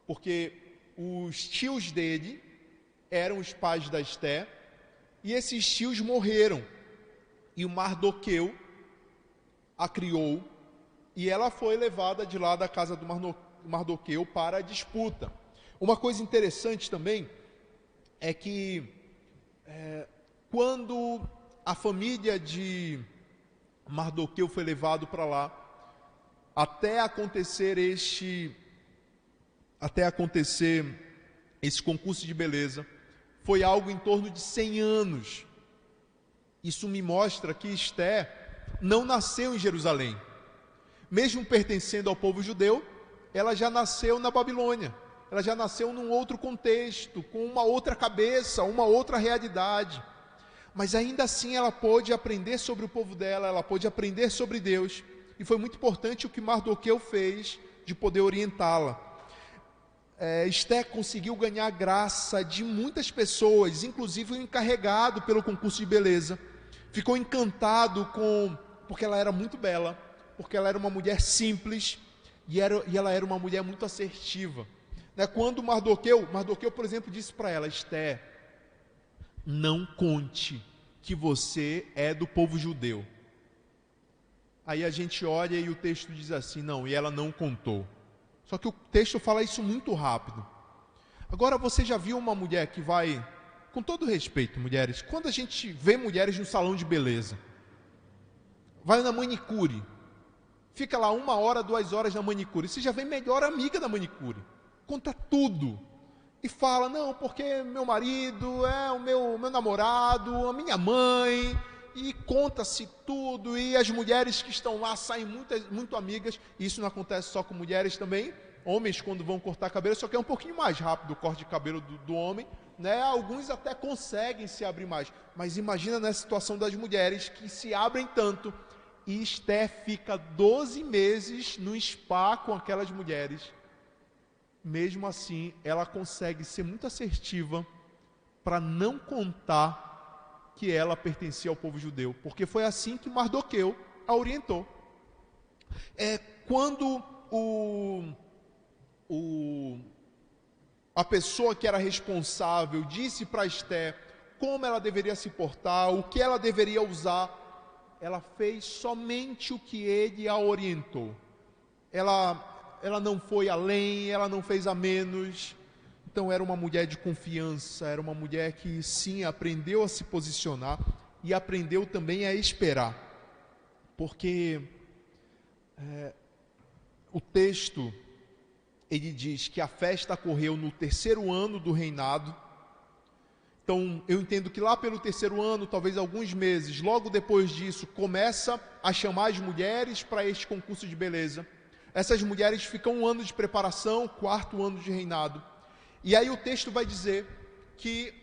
Porque os tios dele eram os pais da Esté, e esses tios morreram, e o Mardoqueu a criou, e ela foi levada de lá da casa do Mardoqueu para a disputa. Uma coisa interessante também é que quando a família de Mardoqueu foi levado para lá, até acontecer esse concurso de beleza, foi algo em torno de 100 anos. Isso me mostra que Esté não nasceu em Jerusalém. Mesmo pertencendo ao povo judeu, ela já nasceu na Babilônia. Ela já nasceu num outro contexto, com uma outra cabeça, uma outra realidade. Mas ainda assim ela pôde aprender sobre o povo dela, ela pôde aprender sobre Deus, e foi muito importante o que Mardoqueu fez de poder orientá-la. Esté conseguiu ganhar graça de muitas pessoas, inclusive o encarregado pelo concurso de beleza. Ficou encantado porque ela era muito bela, porque ela era uma mulher simples, e ela era uma mulher muito assertiva. Quando Mardoqueu, por exemplo, disse para ela: Esté, não conte que você é do povo judeu. Aí a gente olha e o texto diz assim: não, e ela não contou. Só que o texto fala isso muito rápido. Agora, você já viu uma mulher que vai, com todo respeito, mulheres, quando a gente vê mulheres no salão de beleza, vai na manicure, fica lá 1 hora, 2 horas na manicure, você já vê melhor amiga da manicure, conta tudo, e fala: não, porque meu marido é o meu namorado, a minha mãe, e conta-se tudo, e as mulheres que estão lá saem muito amigas. E isso não acontece só com mulheres também, homens quando vão cortar cabelo, só que é um pouquinho mais rápido o corte de cabelo do homem, alguns até conseguem se abrir mais, mas imagina nessa situação das mulheres que se abrem tanto. E Esté fica 12 meses no spa com aquelas mulheres. Mesmo assim, ela consegue ser muito assertiva para não contar que ela pertencia ao povo judeu, porque foi assim que Mardoqueu a orientou. Quando a pessoa que era responsável disse para Esté como ela deveria se portar, o que ela deveria usar, ela fez somente o que ele a orientou. Ela não foi além, ela não fez a menos. Então era uma mulher de confiança, era uma mulher que sim, aprendeu a se posicionar e aprendeu também a esperar. Porque o texto, ele diz que a festa ocorreu no 3º ano do reinado. Então eu entendo que lá pelo 3º ano, talvez alguns meses, logo depois disso, começa a chamar as mulheres para este concurso de beleza. Essas mulheres ficam 1 ano de preparação, 4º ano de reinado. E aí o texto vai dizer que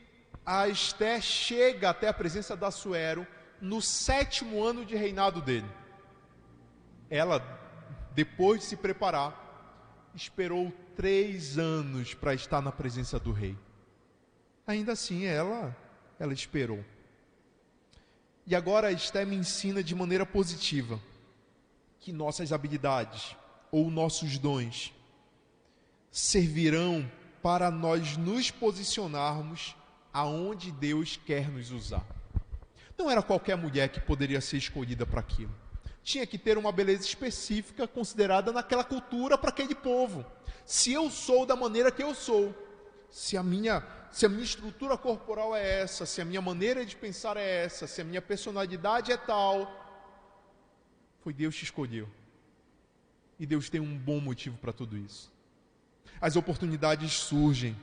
a Esté chega até a presença da Assuero no 7º ano de reinado dele. Ela, depois de se preparar, esperou 3 anos para estar na presença do rei. Ainda assim, ela esperou. E agora a Esté me ensina de maneira positiva que nossas habilidades ou nossos dons servirão para nós nos posicionarmos aonde Deus quer nos usar. Não era qualquer mulher que poderia ser escolhida para aquilo. Tinha que ter uma beleza específica considerada naquela cultura para aquele povo. Se eu sou da maneira que eu sou, se a minha estrutura corporal é essa, se a minha maneira de pensar é essa, se a minha personalidade é tal, foi Deus que escolheu. E Deus tem um bom motivo para tudo isso. As oportunidades surgem.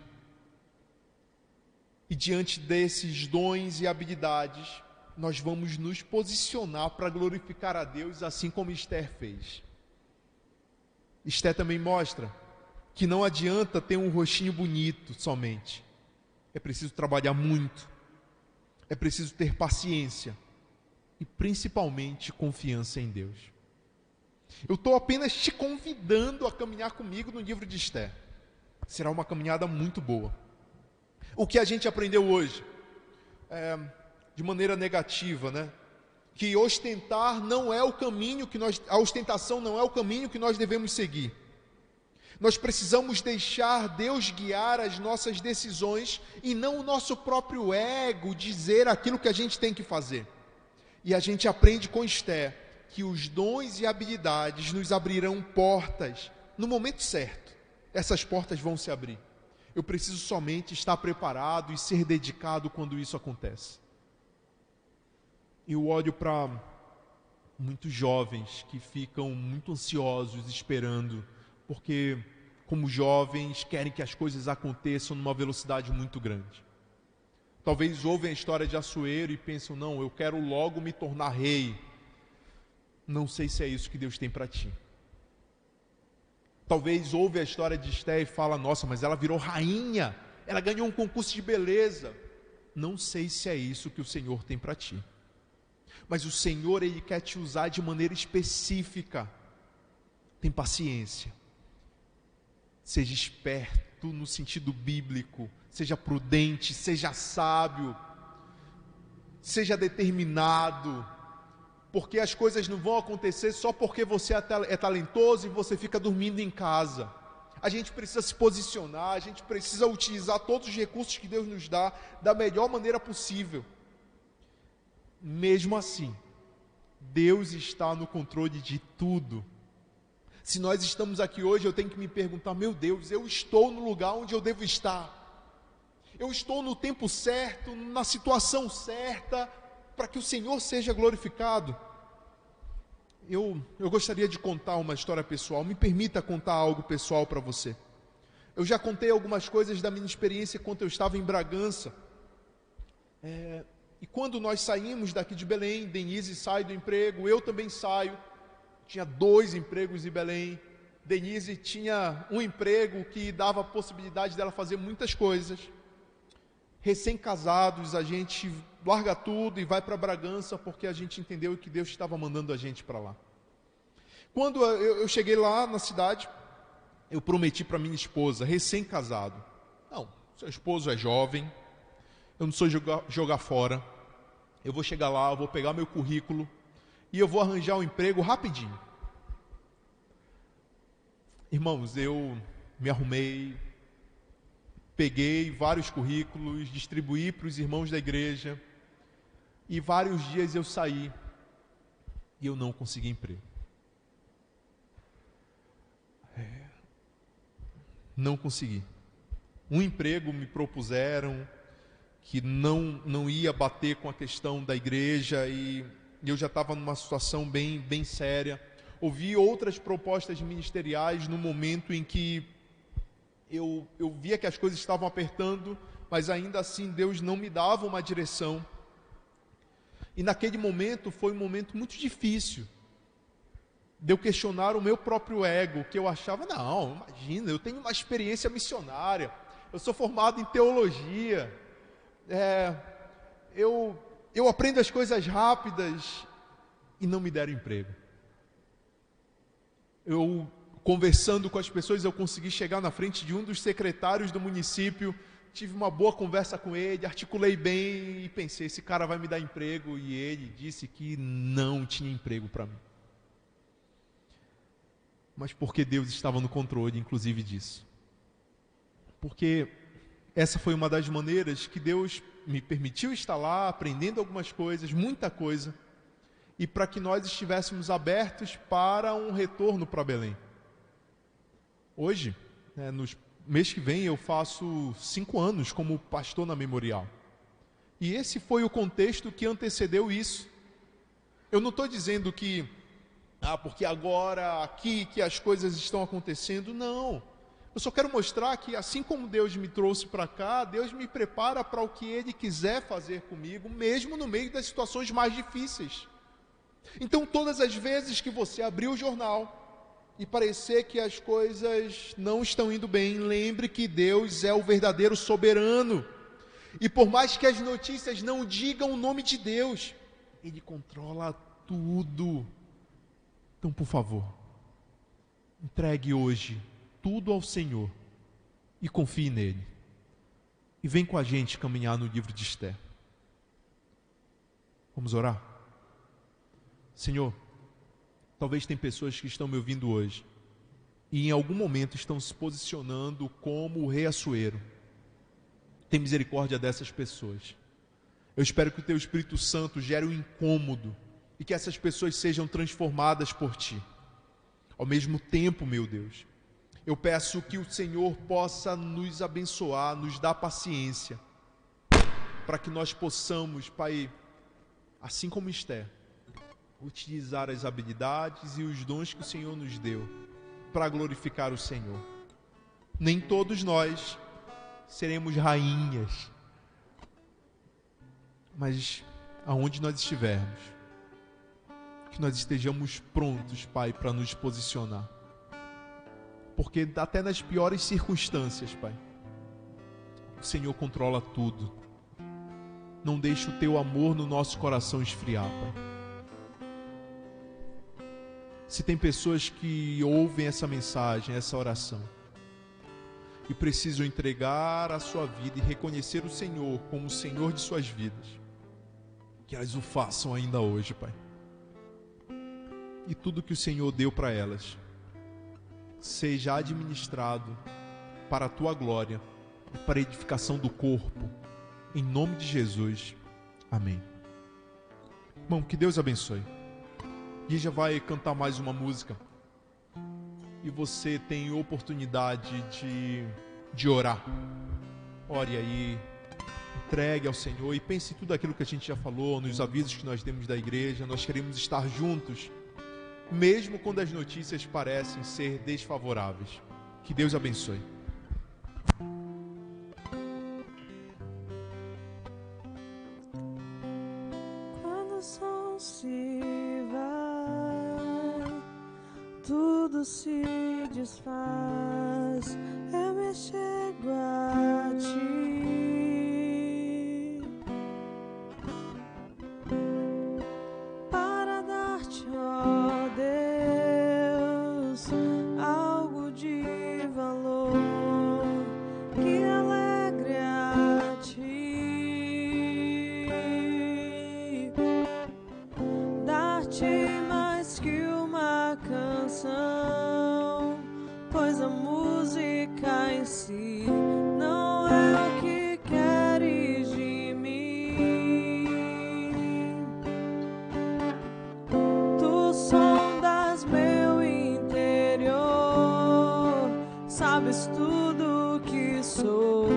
E diante desses dons e habilidades, nós vamos nos posicionar para glorificar a Deus, assim como Esther fez. Esther também mostra que não adianta ter um rostinho bonito somente. É preciso trabalhar muito. É preciso ter paciência. E principalmente confiança em Deus. Eu estou apenas te convidando a caminhar comigo no livro de Esther. Será uma caminhada muito boa. O que a gente aprendeu hoje, de maneira negativa, que ostentar não é o caminho a ostentação não é o caminho que nós devemos seguir. Nós precisamos deixar Deus guiar as nossas decisões e não o nosso próprio ego dizer aquilo que a gente tem que fazer. E a gente aprende com Esther que os dons e habilidades nos abrirão portas no momento certo. Essas portas vão se abrir. Eu preciso somente estar preparado e ser dedicado quando isso acontece. Eu olho para muitos jovens que ficam muito ansiosos esperando, porque como jovens querem que as coisas aconteçam numa velocidade muito grande. Talvez ouvem a história de Assuero e pensam: não, eu quero logo me tornar rei. Não sei se é isso que Deus tem para ti. Talvez ouve a história de Esther e fala: nossa, mas ela virou rainha, ela ganhou um concurso de beleza. Não sei se é isso que o Senhor tem para ti. Mas o Senhor, Ele quer te usar de maneira específica. Tem paciência. Seja esperto no sentido bíblico. Seja prudente, seja sábio. Seja determinado. Porque as coisas não vão acontecer só porque você é talentoso e você fica dormindo em casa. A gente precisa se posicionar, a gente precisa utilizar todos os recursos que Deus nos dá da melhor maneira possível. Mesmo assim, Deus está no controle de tudo. Se nós estamos aqui hoje, eu tenho que me perguntar, meu Deus, eu estou no lugar onde eu devo estar. Eu estou no tempo certo, na situação certa, para que o Senhor seja glorificado. Eu gostaria de contar uma história pessoal. Me permita contar algo pessoal para você. Eu já contei algumas coisas da minha experiência quando eu estava em Bragança. E quando nós saímos daqui de Belém, Denise sai do emprego, eu também saio. Tinha 2 empregos em Belém. Denise tinha um emprego que dava a possibilidade dela fazer muitas coisas. Recém-casados, a gente larga tudo e vai para Bragança porque a gente entendeu que Deus estava mandando a gente para lá. Quando eu cheguei lá na cidade, eu prometi para minha esposa, recém-casado, não, seu esposo é jovem, eu não sou jogar fora, eu vou chegar lá, eu vou pegar meu currículo e eu vou arranjar um emprego rapidinho. Irmãos, eu me arrumei, peguei vários currículos, distribuí para os irmãos da igreja, e vários dias eu saí e eu não consegui emprego. Não consegui. Um emprego me propuseram que não ia bater com a questão da igreja e eu já estava numa situação bem séria. Ouvi outras propostas ministeriais no momento em que eu via que as coisas estavam apertando, mas ainda assim Deus não me dava uma direção. E naquele momento foi um momento muito difícil de eu questionar o meu próprio ego, que eu achava, não, imagina, eu tenho uma experiência missionária, eu sou formado em teologia, eu aprendo as coisas rápidas, e não me deram emprego. Eu, conversando com as pessoas, eu consegui chegar na frente de um dos secretários do município, tive uma boa conversa com ele, articulei bem e pensei, esse cara vai me dar emprego, e ele disse que não tinha emprego para mim. Mas porque Deus estava no controle, inclusive, disso. Porque essa foi uma das maneiras que Deus me permitiu estar lá, aprendendo algumas coisas, muita coisa, e para que nós estivéssemos abertos para um retorno para Belém. Hoje, no mês que vem, eu faço 5 anos como pastor na Memorial. E esse foi o contexto que antecedeu isso. Eu não estou dizendo que porque agora aqui que as coisas estão acontecendo, não. Eu só quero mostrar que assim como Deus me trouxe para cá, Deus me prepara para o que Ele quiser fazer comigo, mesmo no meio das situações mais difíceis. Então todas as vezes que você abrir o jornal e parecer que as coisas não estão indo bem, lembre que Deus é o verdadeiro soberano. E por mais que as notícias não digam o nome de Deus, Ele controla tudo. Então, por favor, entregue hoje tudo ao Senhor e confie nele. E vem com a gente caminhar no livro de Esther. Vamos orar? Senhor, talvez tem pessoas que estão me ouvindo hoje e em algum momento estão se posicionando como o rei Assuero. Tem misericórdia dessas pessoas. Eu espero que o Teu Espírito Santo gere um incômodo e que essas pessoas sejam transformadas por Ti. Ao mesmo tempo, meu Deus, eu peço que o Senhor possa nos abençoar, nos dar paciência, para que nós possamos, Pai, assim como Esther, utilizar as habilidades e os dons que o Senhor nos deu para glorificar o Senhor. Nem todos nós seremos rainhas, mas aonde nós estivermos, que nós estejamos prontos, Pai, para nos posicionar. Porque até nas piores circunstâncias, Pai, o Senhor controla tudo. não deixe o teu amor no nosso coração esfriar, Pai. Se tem pessoas que ouvem essa mensagem, essa oração, e precisam entregar a sua vida e reconhecer o Senhor como o Senhor de suas vidas, que elas o façam ainda hoje, Pai. E tudo que o Senhor deu para elas seja administrado para a tua glória e para a edificação do corpo, em nome de Jesus. Amém. Irmão, que Deus abençoe. Guija vai cantar mais uma música e você tem oportunidade de orar. Ore aí, entregue ao Senhor e pense em tudo aquilo que a gente já falou, nos avisos que nós demos da igreja. Nós queremos estar juntos, mesmo quando as notícias parecem ser desfavoráveis. Que Deus abençoe. Quando o sol se vai, tudo se desfaz, eu me chego a ti. Para dar-te, ó Deus, algo de valor que alegre a ti. Dar-te mais que uma canção, pois a música em si não é o que queres de mim. Tu sondas meu interior, sabes tudo que sou.